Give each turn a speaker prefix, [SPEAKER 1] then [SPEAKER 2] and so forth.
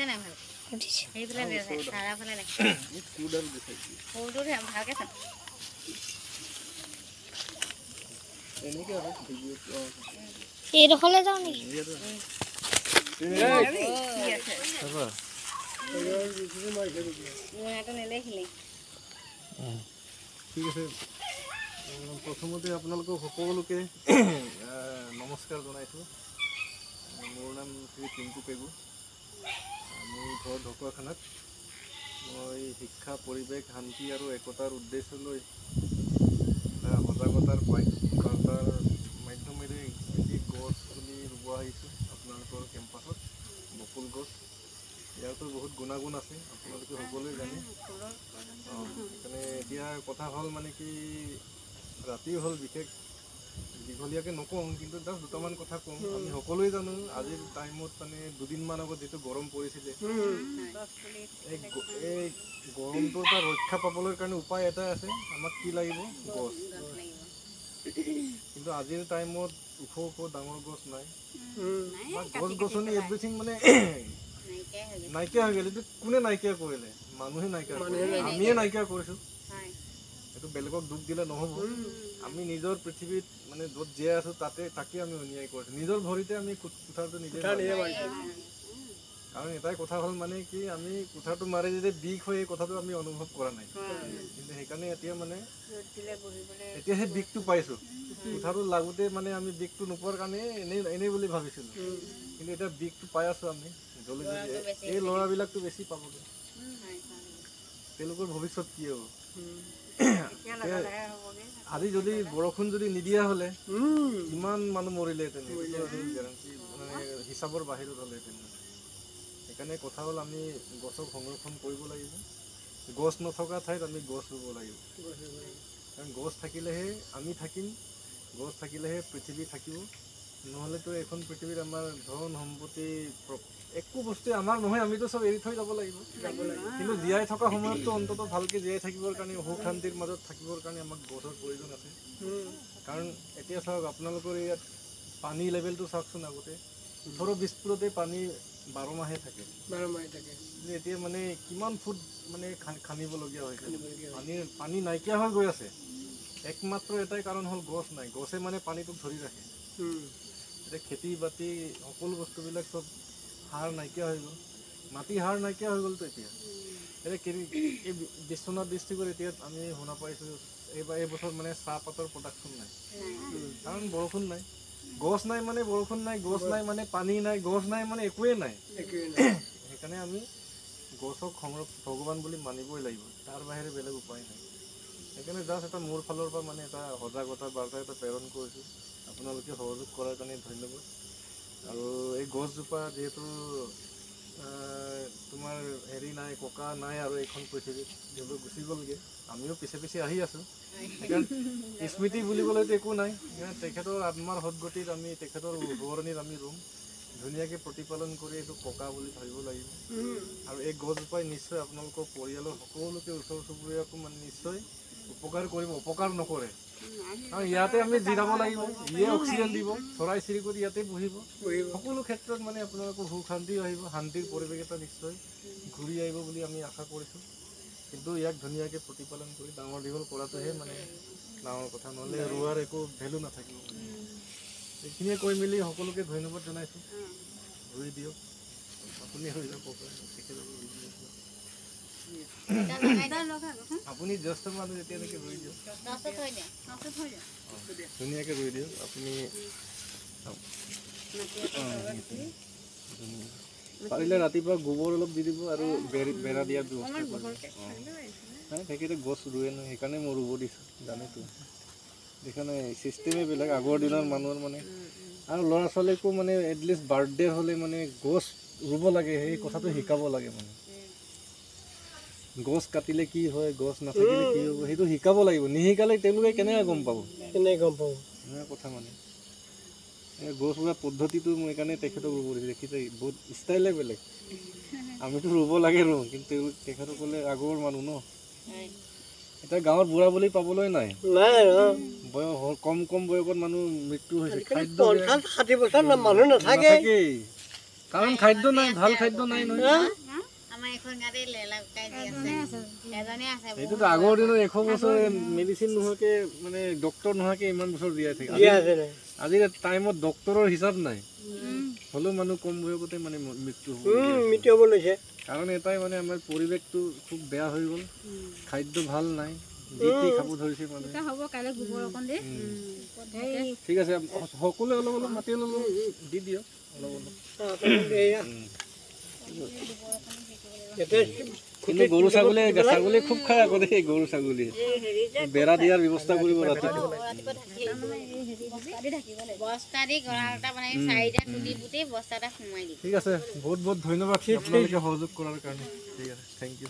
[SPEAKER 1] উঠিছে নাই ভাল
[SPEAKER 2] উঠিছে
[SPEAKER 1] সেইফালে তাৰা ফালে নাই
[SPEAKER 3] কুডাল দেখাইছি
[SPEAKER 1] সৰুটো ভালকৈ চাম
[SPEAKER 3] এনেকে আৰু ভিডিঅ'ত
[SPEAKER 2] এইডোখৰলৈ যাওঁ নেকি
[SPEAKER 3] ঠিক আছে প্ৰথমতে আপোনালোকক সকলোকে নমস্কাৰ জনাইছোঁ মোৰ নাম শ্ৰী টিংকু পেগু মোৰ ঘৰ ঢকুৱাখানাত মই শিক্ষা পৰিৱেশ শান্তি আৰু একতাৰ উদ্দেশ্য লৈ সজাগতাৰ বাৰ্তাৰ মাধ্যমেৰে এটি গছ পুলি ৰুব আহিছোঁ আপোনালোকৰ কেম্পাছত বকুল গছ ইয়াৰতো বহুত গুণাগুণ আছে আপোনালোকে সকলোৱে জানে সেইকাৰণে এতিয়া কথা হ'ল মানে কি ৰাতি হ'ল বিশেষ দীঘলীয়াকৈ নকওঁ কিন্তু জাষ্ট দুটামান কথা কওঁ আমি সকলোৱে জানো আজিৰ টাইমত মানে দুদিনমান আগত যিটো গৰম পৰিছিলে এই গৰমটোৰ পৰা ৰক্ষা পাবলৈ কাৰণে উপায় এটা আছে আমাক কি লাগিব গছ কিন্তু আজিৰ টাইমত ওখ ওখ ডাঙৰ গছ নাই গছ গছনি এভৰিথিং মানে নাইকিয়া হৈ গ'ল এইটো কোনে নাইকিয়া কৰিলে মানুহে নাইকিয়া কৰিলে আমিয়ে নাইকিয়া কৰিছোঁ এইটো বেলেগক দুখ দিলে নহ'ব আমি নিজৰ পৃথিৱীত মানে য'ত জীয়াই আছোঁ তাকে আমি অন্যায় কৰিছোঁ নিজৰ ভৰিতে আমি কুঠাৰটো নিজে কাৰণ এটাই কথা হ'ল মানে কি আমি কুঠাৰটো মাৰি যদি বিষ হয় এই কথাটো আমি অনুভৱ কৰা নাই কিন্তু সেইকাৰণে এতিয়া মানে এতিয়া সেই বিষটো পাইছোঁ কুঠাৰটো লাগোঁতে মানে আমি বিষটো নোপোৱাৰ কাৰণে এনেই বুলি ভাবিছিলোঁ কিন্তু এতিয়া বিষটো পাই আছোঁ আমি জ্বলি জ্বলি এই ল'ৰাবিলাকতো বেছি পাবগৈ তেওঁলোকৰ ভৱিষ্যত কি হ'ব আজি যদি বৰষুণ যদি নিদিয়া হ'লে কিমান মানুহ মৰিলেহেঁতেন গেৰাণ্টি মানে হিচাপৰ বাহিৰত হ'লেহেঁতেন সেইকাৰণে কথা হ'ল আমি গছক সংৰক্ষণ কৰিব লাগিব গছ নথকা ঠাইত আমি গছ ৰুব লাগিব কাৰণ গছ থাকিলেহে আমি থাকিম গছ থাকিলেহে পৃথিৱী থাকিব নহ'লেতো এখন পৃথিৱীত আমাৰ ধন সম্পত্তি একো বস্তুৱে আমাৰ নহয় আমিতো চব এৰি থৈ যাব লাগিব কিন্তু জীয়াই থকা সময়ততো অন্ততঃ ভালকৈ জীয়াই থাকিবৰ কাৰণে সুখ শান্তিৰ মাজত থাকিবৰ কাৰণে আমাক গছৰ প্ৰয়োজন আছে কাৰণ এতিয়া চাওক আপোনালোকৰ ইয়াত পানী লেভেলটো চাওকচোন আগতে 18-20 ফুটতে পানী 12 মাহে থাকে কিন্তু এতিয়া মানে কিমান ফুট মানে খান্দিবলগীয়া হৈছে পানী নাইকিয়া হৈ গৈ আছে একমাত্ৰ এটাই কাৰণ হ'ল গছ নাই গছে মানে পানীটোক ধৰি ৰাখে এতিয়া খেতি বাতি সকলো বস্তুবিলাক চব সাৰ নাইকিয়া হৈ গ'ল মাটি সাৰ নাইকিয়া হৈ গ'লতো এতিয়া এই বিশ্বনাথ ডিষ্ট্ৰিক্টত এতিয়া আমি শুনা পাইছোঁ এইবছৰ মানে চাহপাতৰ প্ৰডাকশ্যন নাই কাৰণ বৰষুণ নাই গছ নাই মানে বৰষুণ নাই গছ নাই মানে পানী নাই গছ নাই মানে একোৱেই নাই সেইকাৰণে আমি গছক ভগৱান বুলি মানিবই লাগিব তাৰ বাহিৰে বেলেগ উপায় নাই সেইকাৰণে জাষ্ট এটা মোৰ ফালৰ পৰা মানে এটা সজাগতাৰ বাৰ্তা এটা প্ৰেৰণ কৰিছোঁ আপোনালোকে সহযোগ কৰাৰ কাৰণে ধন্যবাদ আৰু এই গছজোপা যিহেতু তোমাৰ হেৰি নাই ককা নাই আৰু এইখন পৃথিৱীত যিবোৰ গুচি গ'লগৈ আমিও পিছে পিছে আহি আছোঁ সেইকাৰণে স্মৃতি বুলিবলৈতো একো নাই তেখেতৰ আত্মাৰ সদগতিত আমি তেখেতৰ সোঁৱৰণিত আমি ৰুম ধুনীয়াকৈ প্ৰতিপালন কৰি এইটো ককা বুলি ভাবিব লাগিব আৰু এই গছজোপাই নিশ্চয় আপোনালোকৰ পৰিয়ালৰ সকলোকে ওচৰ চুবুৰীয়াকো মানে নিশ্চয় উপকাৰ কৰিব অপকাৰ নকৰে আৰু ইয়াতে আমি জিৰাব লাগিব ইয়ে অক্সিজেন দিব চৰাই চিৰিকটি ইয়াতে বহিব সকলো ক্ষেত্ৰত মানে আপোনালোকৰ সুখ শান্তি আহিব শান্তিৰ পৰিৱেশ এটা নিশ্চয় ঘূৰি আহিব বুলি আমি আশা কৰিছোঁ কিন্তু ইয়াক ধুনীয়াকৈ প্ৰতিপালন কৰি ডাঙৰ দীঘল কৰাটোহে মানে ডাঙৰ কথা নহ'লে ৰোৱাৰ একো ভেলু নাথাকিব এইখিনিয়ে কৈ মেলি সকলোকে ধন্যবাদ জনাইছোঁ ৰুই দিয়ক আপুনি হৈ যাব আপুনি জ্যেষ্ঠ মানুহ যেতিয়া এনেকৈ ৰুই দিয়ক ধুনীয়াকৈ ৰুই দিয়ক আপুনি পাৰিলে ৰাতিপুৱা গোবৰ অলপ দি দিব আৰু বেৰা দিয়াৰ ব্যৱস্থা কৰিব নাই তেখেতে গছ ৰুৱে নহয় সেইকাৰণে মই ৰুব দিছোঁ জানেতো সেইকাৰণে ছিষ্টেমেই বেলেগ আগৰ দিনৰ মানুহৰ মানে আৰু ল'ৰা ছোৱালীকো মানে এটলিষ্ট বাৰ্থডে হ'লে মানে গছ ৰুব লাগে সেই কথাটো শিকাব লাগে মানে গছ কাটিলে কি হয় গছ নাথাকিলে কি হ'ব সেইটো শিকাব লাগিব নিশিকালে তেওঁলোকে কেনেকৈ গম পাব সেনেকুৱা কথা মানে গছ ৰোৱা পদ্ধতিটো মই সেইকাৰণে তেখেতক ৰুব দিছোঁ দেখিছে বহুত ষ্টাইলে বেলেগ আমিতো ৰুব লাগে ৰুওঁ কিন্তু তেখেতসকলে আগৰ মানুহ ন এতিয়া গাঁৱত বুঢ়া বুলি পাবলৈ নাই বয়স কম বয়সত মানুহ মৃত্যু হৈছে খাদ্য 60 বছৰ মানুহ নাথাকেই কাৰণ খাদ্য নাই, ভাল খাদ্য নাই নহয়।
[SPEAKER 1] আমাৰ এখন গাড়ী লেলা কাই দি আছে এজনে আছে
[SPEAKER 3] এইটোতো আগৰ দিনৰ 100 বছৰ মেডিচিন নোহোৱাকে মানে ডক্তৰ নোহোৱাকে ইমান বছৰ জীয়াই থাকে। আজিৰ টাইমত ডক্তৰৰ হিচাপ নাই, হ'লেও মানুহ কম বয়সতে মানে মৃত্যু হ'ব লৈছে। কাৰণ এটাই মানে আমাৰ পৰিৱেশটো খুব বেয়া হৈ গ'ল, খাদ্য ভাল নাই, যি খাব ধৰিছে মানুহে।
[SPEAKER 1] হ'ব কাইলৈ গোবৰ অকণ দি
[SPEAKER 3] ঠিক আছে, সকলোৱে অলপ অলপ মাটি অলপ দি দিয়ক, অলপ অলপ। কিন্তু গৰু ছাগলী খুব খায় আকৌ দেই, গৰু ছাগলী বেৰা দিয়াৰ ব্যৱস্থা কৰিব ৰাতিপুৱা।
[SPEAKER 1] বস্তা দি গঁৰাল এটা বনাই 4টা তুলি পুতি বস্তা এটা সোমাই দি।
[SPEAKER 3] ঠিক আছে, বহুত বহুত ধন্যবাদ আপোনালোকে সহযোগ কৰাৰ কাৰণে। ঠিক আছে, থেংক ইউ।